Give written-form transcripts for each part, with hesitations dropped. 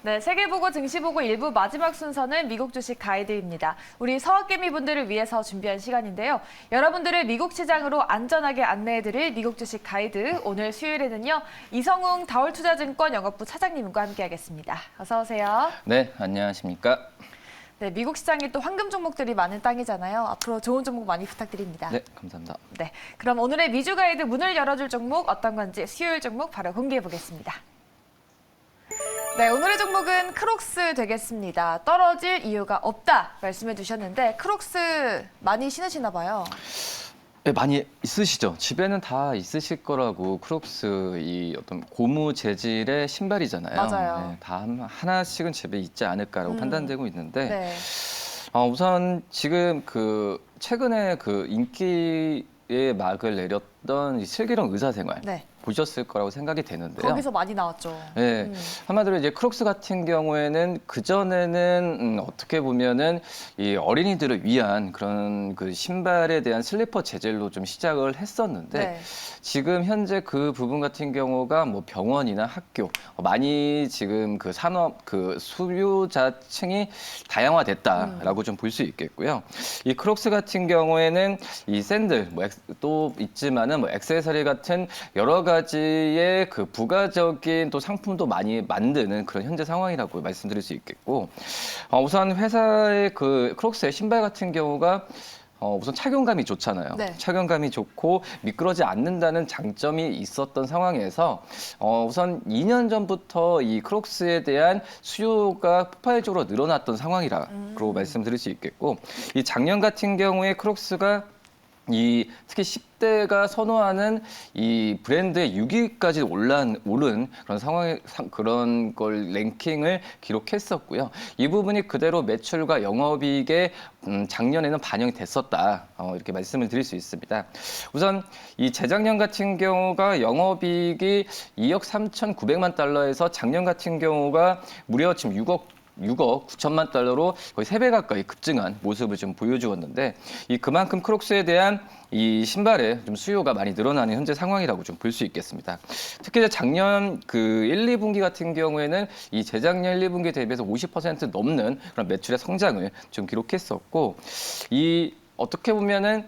네, 세계보고 증시보고 일부 마지막 순서는 미국 주식 가이드입니다. 우리 서학개미 분들을 위해서 준비한 시간인데요. 여러분들을 미국 시장으로 안전하게 안내해드릴 미국 주식 가이드. 오늘 수요일에는요. 이성웅 다올투자증권 영업부 차장님과 함께하겠습니다. 어서 오세요. 네, 안녕하십니까. 네, 미국 시장이 또 황금 종목들이 많은 땅이잖아요. 앞으로 좋은 종목 많이 부탁드립니다. 네, 감사합니다. 네, 그럼 오늘의 미주 가이드 문을 열어줄 종목 어떤 건지 수요일 종목 바로 공개해 보겠습니다. 네, 오늘의 종목은 크록스 되겠습니다. 떨어질 이유가 없다 말씀해 주셨는데 크록스 많이 신으시나 봐요. 네, 많이 있으시죠? 집에는 다 있으실 거라고. 크록스 이 어떤 고무 재질의 신발이잖아요. 맞아요. 네, 다 하나씩은 집에 있지 않을까라고 판단되고 있는데 네. 우선 지금 최근에 인기의 막을 내렸던 이 슬기로운 의사생활 네. 보셨을 거라고 생각이 되는데요. 거기서 많이 나왔죠. 네, 한마디로 이제 크록스 같은 경우에는 그전에는 어떻게 보면은 이 어린이들을 위한 그런 그 신발에 대한 슬리퍼 재질로 좀 시작을 했었는데 네. 지금 현재 그 부분 같은 경우가 뭐 병원이나 학교 많이 지금 그 산업 그 수요자층이 다양화됐다라고 좀 볼 수 있겠고요. 이 크록스 같은 경우에는 이 샌들 또 있지만은 뭐 액세서리 같은 여러 가지의 그 부가적인 또 상품도 많이 만드는 그런 현재 상황이라고 말씀드릴 수 있겠고, 우선 회사의 그 크록스의 신발 같은 경우가 우선 착용감이 좋잖아요. 네. 착용감이 좋고 미끄러지 않는다는 장점이 있었던 상황에서 우선 2년 전부터 이 크록스에 대한 수요가 폭발적으로 늘어났던 상황이라고 말씀드릴 수 있겠고, 이 작년 같은 경우에 크록스가 특히 10대가 선호하는 이 브랜드의 6위까지 오른 그런 그런 걸 랭킹을 기록했었고요. 이 부분이 그대로 매출과 영업이익에 작년에는 반영이 됐었다. 이렇게 말씀을 드릴 수 있습니다. 우선 이 재작년 같은 경우가 영업이익이 2억 3,900만 달러에서 작년 같은 경우가 무려 지금 6억 9천만 달러로 거의 3배 가까이 급증한 모습을 좀 보여주었는데 그만큼 크록스에 대한 이 신발에 좀 수요가 많이 늘어나는 현재 상황이라고 좀 볼 수 있겠습니다. 특히 작년 1, 2분기 같은 경우에는 이 재작년 1, 2분기 대비해서 50% 넘는 그런 매출의 성장을 좀 기록했었고 어떻게 보면은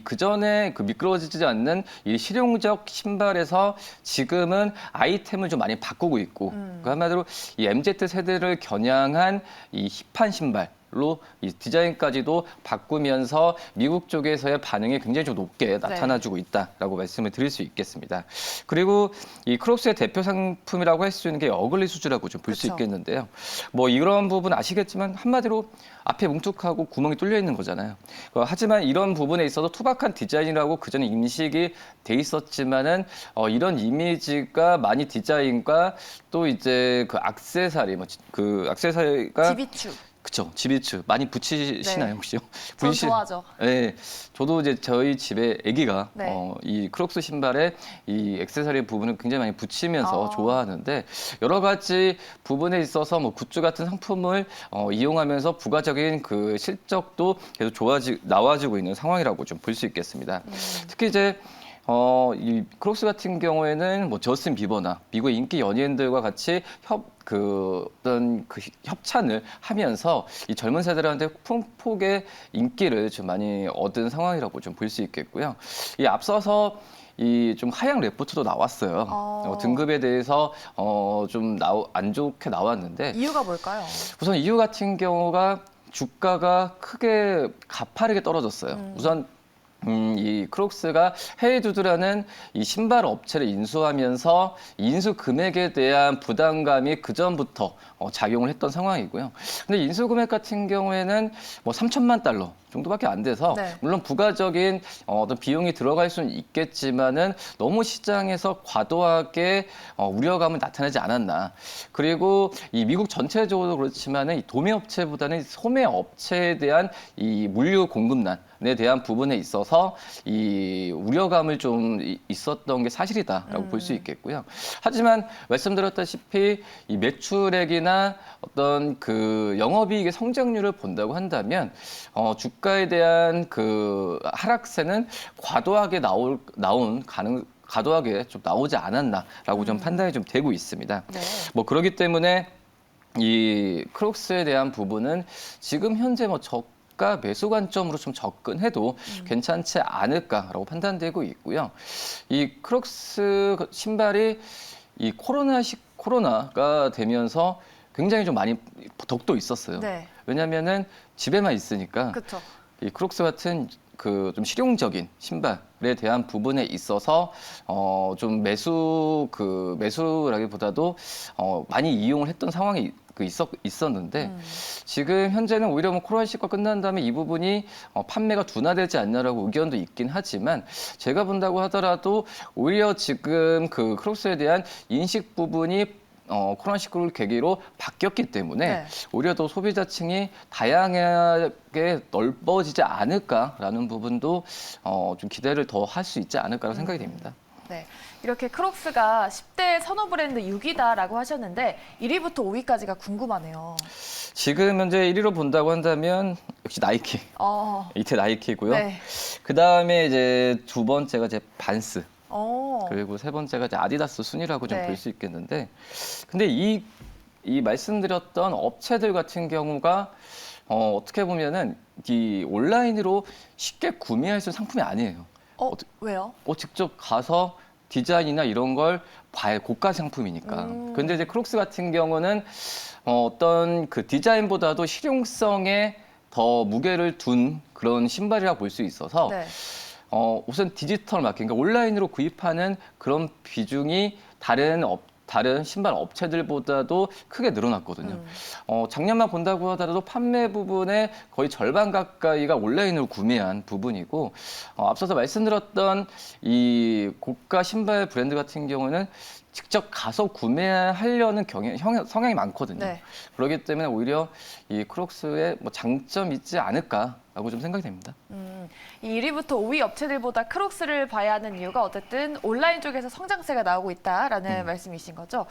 그전에 미끄러지지 않는 이 실용적 신발에서 지금은 아이템을 좀 많이 바꾸고 있고, 한마디로 이 MZ 세대를 겨냥한 이 힙한 신발로 이 디자인까지도 바꾸면서 미국 쪽에서의 반응이 굉장히 좀 높게 나타나주고 있다라고 말씀을 드릴 수 있겠습니다. 그리고 이 크록스의 대표 상품이라고 할 수 있는 게 어글리 수즈라고 좀 볼 수 있겠는데요. 뭐 이런 부분 아시겠지만 한마디로 앞에 뭉툭하고 구멍이 뚫려 있는 거잖아요. 하지만 이런 부분에 있어서 투박한 디자인이라고 그전에 인식이 돼 있었지만은 이런 이미지가 많이 디자인과 또 이제 액세서리가 지비추. 그쵸, 지비츠 많이 붙이시나요, 네. 혹시요? 전 좋아하죠. 네, 저도 이제 저희 집에 아기가 네. 이 크록스 신발에 이 액세서리 부분을 굉장히 많이 붙이면서 좋아하는데 여러 가지 부분에 있어서 뭐 굿즈 같은 상품을 이용하면서 부가적인 그 실적도 계속 나와지고 있는 상황이라고 좀 볼 수 있겠습니다. 특히 이제 이 크록스 같은 경우에는 뭐 저스틴 비버나 미국의 인기 연예인들과 같이 협찬을 하면서 이 젊은 세대들한테 큰 폭의 인기를 좀 많이 얻은 상황이라고 좀 볼 수 있겠고요. 앞서서 좀 하향 레포트도 나왔어요. 등급에 대해서 좀 안 좋게 나왔는데 이유가 뭘까요? 우선 이유 같은 경우가 주가가 크게 가파르게 떨어졌어요. 우선 이 크록스가 헤이두드라는 이 신발 업체를 인수하면서 인수 금액에 대한 부담감이 그전부터 작용을 했던 상황이고요. 근데 인수 금액 같은 경우에는 뭐 3천만 달러 정도밖에 안 돼서 네. 물론 부가적인 어떤 비용이 들어갈 수는 있겠지만은 너무 시장에서 과도하게 우려감을 나타내지 않았나. 그리고 이 미국 전체적으로 그렇지만은 이 도매업체보다는 소매업체에 대한 이 물류 공급난에 대한 부분에 있어서 이 우려감을 좀 있었던 게 사실이다라고 볼 수 있겠고요. 하지만 말씀드렸다시피 이 매출액이나 어떤 영업이익의 성장률을 본다고 한다면 주가에 대한 하락세는 과도하게 과도하게 좀 나오지 않았나라고 좀 판단이 좀 되고 있습니다. 네. 뭐 그렇기 때문에 이 크록스에 대한 부분은 지금 현재 뭐 저가 매수 관점으로 좀 접근해도 괜찮지 않을까라고 판단되고 있고요. 이 크록스 신발이 이 코로나가 되면서 굉장히 좀 많이 덕도 있었어요. 네. 왜냐면은 집에만 있으니까 그렇죠. 이 크록스 같은 그 좀 실용적인 신발에 대한 부분에 있어서 좀 매수라기보다도 많이 이용을 했던 상황이 있었는데 지금 현재는 오히려 뭐 코로나19가 끝난 다음에 이 부분이 판매가 둔화되지 않냐라고 의견도 있긴 하지만 제가 본다고 하더라도 오히려 지금 그 크록스에 대한 인식 부분이 코로나19를 계기로 바뀌었기 때문에 네. 오히려 더 소비자층이 다양하게 넓어지지 않을까라는 부분도 좀 기대를 더 할 수 있지 않을까라고 생각이 됩니다. 네. 이렇게 크록스가 10대 선호 브랜드 6위다라고 하셨는데 1위부터 5위까지가 궁금하네요. 지금 현재 1위로 본다고 한다면 역시 나이키, 이태 나이키고요. 네. 그 다음에 이제 두 번째가 이제 반스. 어. 그리고 세 번째가 이제 아디다스 순위라고 좀 네. 볼 수 있겠는데, 근데 이 말씀드렸던 업체들 같은 경우가 어떻게 보면은 이 온라인으로 쉽게 구매할 수 있는 상품이 아니에요. 왜요? 직접 가서 디자인이나 이런 걸 봐야 고가 상품이니까. 근데 이제 크록스 같은 경우는 어떤 그 디자인보다도 실용성에 더 무게를 둔 그런 신발이라고 볼 수 있어서 네. 우선 디지털 마케팅, 그러니까 온라인으로 구입하는 그런 비중이 다른 신발 업체들보다도 크게 늘어났거든요. 작년만 본다고 하더라도 판매 부분의 거의 절반 가까이가 온라인으로 구매한 부분이고, 앞서서 말씀드렸던 이 고가 신발 브랜드 같은 경우는 직접 가서 구매하려는 성향이 많거든요. 네. 그렇기 때문에 오히려 이 크록스에 뭐 장점이 있지 않을까라고 좀 생각이 됩니다. 이 1위부터 5위 업체들보다 크록스를 봐야 하는 이유가 어쨌든 온라인 쪽에서 성장세가 나오고 있다라는 말씀이신 거죠.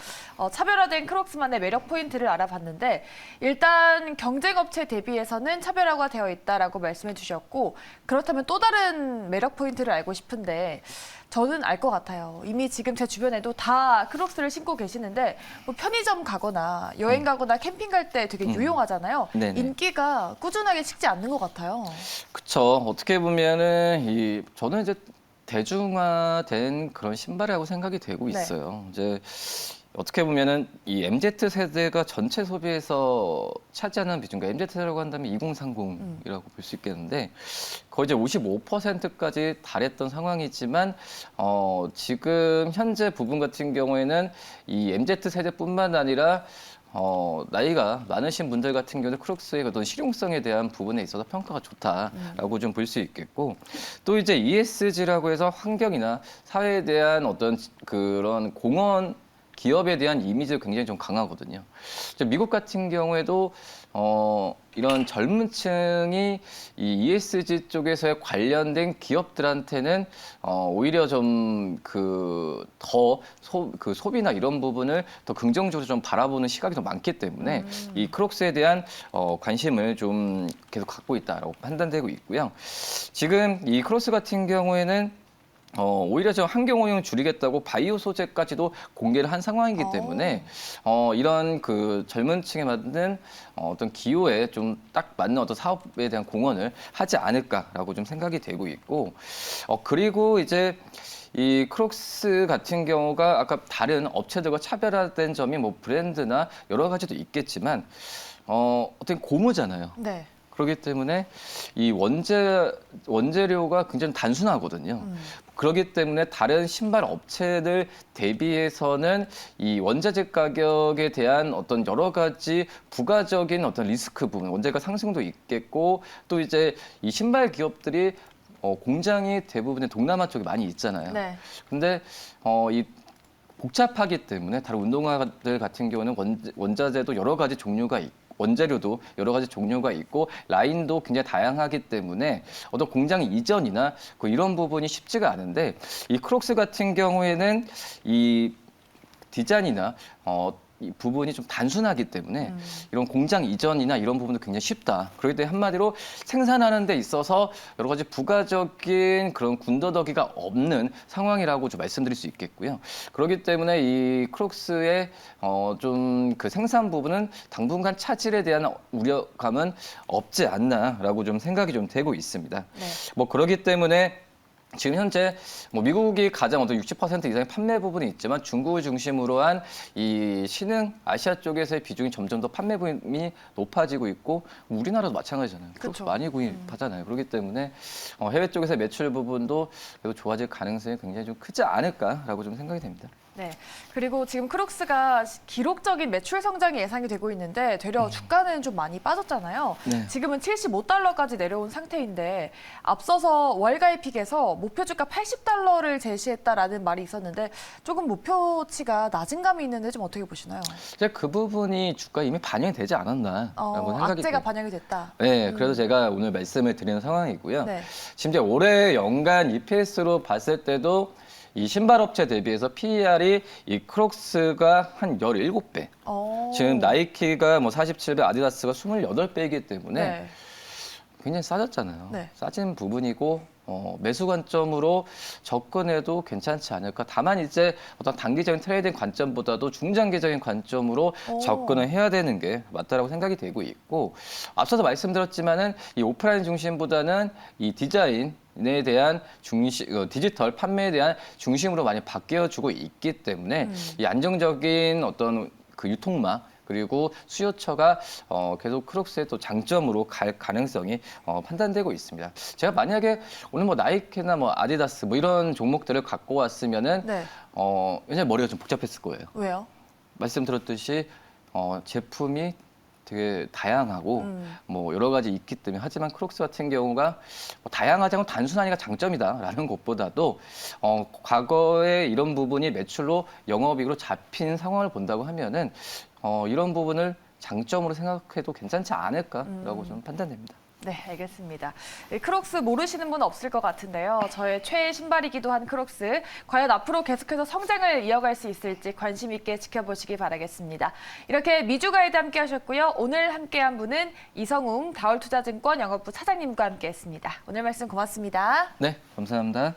차별화된 크록스만의 매력 포인트를 알아봤는데 일단 경쟁 업체 대비해서는 차별화가 되어 있다라고 말씀해 주셨고 그렇다면 또 다른 매력 포인트를 알고 싶은데 저는 알 것 같아요. 이미 지금 제 주변에도 다 크록스를 신고 계시는데 뭐 편의점 가거나 여행 가거나 캠핑 갈 때 되게 유용하잖아요. 네네. 인기가 꾸준하게 식지 않는 것 같아요. 그쵸. 어떻게 보면은 저는 이제 대중화된 그런 신발이라고 생각이 되고 네. 있어요. 이제 어떻게 보면은 이 MZ 세대가 전체 소비에서 차지하는 비중, 그러니까 MZ 세대라고 한다면 2030이라고 볼 수 있겠는데 거의 이제 55%까지 달했던 상황이지만 지금 현재 부분 같은 경우에는 이 MZ 세대뿐만 아니라 나이가 많으신 분들 같은 경우는 크록스의 어떤 실용성에 대한 부분에 있어서 평가가 좋다라고 좀 볼 수 있겠고 또 이제 ESG라고 해서 환경이나 사회에 대한 어떤 그런 공헌 기업에 대한 이미지가 굉장히 좀 강하거든요. 미국 같은 경우에도 이런 젊은 층이 이 ESG 쪽에서 관련된 기업들한테는 오히려 좀 소비나 이런 부분을 더 긍정적으로 좀 바라보는 시각이 더 많기 때문에 이 크록스에 대한 관심을 좀 계속 갖고 있다라고 판단되고 있고요. 지금 이 크록스 같은 경우에는 오히려 좀 환경오염을 줄이겠다고 바이오 소재까지도 공개를 한 상황이기 때문에 이런 그 젊은 층에 맞는 어떤 기호에 좀 딱 맞는 어떤 사업에 대한 공헌을 하지 않을까라고 좀 생각이 되고 있고 그리고 이제 이 크록스 같은 경우가 아까 다른 업체들과 차별화된 점이 뭐 브랜드나 여러 가지도 있겠지만 어떤 고무잖아요. 네. 그렇기 때문에 이 원재료가 굉장히 단순하거든요. 그렇기 때문에 다른 신발 업체들 대비해서는 이 원자재 가격에 대한 어떤 여러 가지 부가적인 어떤 리스크 부분, 원재가 상승도 있겠고 또 이제 이 신발 기업들이 공장이 대부분의 동남아 쪽에 많이 있잖아요. 네. 근데 이 복잡하기 때문에 다른 운동화들 같은 경우는 원자재도 여러 가지 종류가 있고 원재료도 여러 가지 종류가 있고 라인도 굉장히 다양하기 때문에 어떤 공장 이전이나 이런 부분이 쉽지가 않은데 이 크록스 같은 경우에는 이 디자인이나 이 부분이 좀 단순하기 때문에 이런 공장 이전이나 이런 부분도 굉장히 쉽다. 그렇기 때문에 한마디로 생산하는 데 있어서 여러 가지 부가적인 그런 군더더기가 없는 상황이라고 좀 말씀드릴 수 있겠고요. 그렇기 때문에 이 크록스의 좀 그 생산 부분은 당분간 차질에 대한 우려감은 없지 않나라고 좀 생각이 좀 되고 있습니다. 네. 뭐 그렇기 때문에 지금 현재 뭐 미국이 가장 어떤 60% 이상의 판매 부분이 있지만 중국을 중심으로 한 이 신흥 아시아 쪽에서의 비중이 점점 더 판매 부분이 높아지고 있고 우리나라도 마찬가지잖아요. 그쵸. 많이 구입하잖아요. 그렇기 때문에 해외 쪽에서 매출 부분도 그래도 좋아질 가능성이 굉장히 좀 크지 않을까라고 좀 생각이 됩니다. 네. 그리고 지금 크록스가 기록적인 매출 성장이 예상이 되고 있는데 되려 주가는 좀 많이 빠졌잖아요. 네. 지금은 75달러까지 내려온 상태인데 앞서서 월가이픽에서 목표 주가 80달러를 제시했다라는 말이 있었는데 조금 목표치가 낮은 감이 있는데 좀 어떻게 보시나요? 이제 그 부분이 주가에 이미 반영이 되지 않았나라고 생각이 악재가 돼요. 반영이 됐다. 네, 그래서 제가 오늘 말씀을 드리는 상황이고요. 네. 심지어 올해 연간 EPS로 봤을 때도 이 신발업체 대비해서 PER이 이 크록스가 한 17배. 지금 나이키가 뭐 47배, 아디다스가 28배이기 때문에 네. 굉장히 싸졌잖아요. 네. 싸진 부분이고 매수 관점으로 접근해도 괜찮지 않을까. 다만 이제 어떤 단기적인 트레이딩 관점보다도 중장기적인 관점으로 접근을 해야 되는 게 맞다라고 생각이 되고 있고 앞서서 말씀드렸지만은 이 오프라인 중심보다는 이 디자인에 대한 디지털 판매에 대한 중심으로 많이 바뀌어주고 있기 때문에 이 안정적인 어떤 그 유통망 그리고 수요처가 계속 크록스의 또 장점으로 갈 가능성이 판단되고 있습니다. 제가 만약에 오늘 뭐 나이키나 뭐 아디다스 뭐 이런 종목들을 갖고 왔으면은 네. 왜냐면 머리가 좀 복잡했을 거예요. 왜요? 말씀드렸듯이 제품이 되게 다양하고 뭐 여러 가지 있기 때문에 하지만 크록스 같은 경우가 뭐 다양하지 않고 단순하니까 장점이다라는 것보다도 과거에 이런 부분이 매출로 영업이익으로 잡힌 상황을 본다고 하면은 이런 부분을 장점으로 생각해도 괜찮지 않을까라고 저는 판단됩니다. 네, 알겠습니다. 크록스 모르시는 분 없을 것 같은데요. 저의 최애 신발이기도 한 크록스. 과연 앞으로 계속해서 성장을 이어갈 수 있을지 관심 있게 지켜보시기 바라겠습니다. 이렇게 미주 가이드 함께 하셨고요. 오늘 함께한 분은 이성웅 다올투자증권 영업부 차장님과 함께했습니다. 오늘 말씀 고맙습니다. 네, 감사합니다.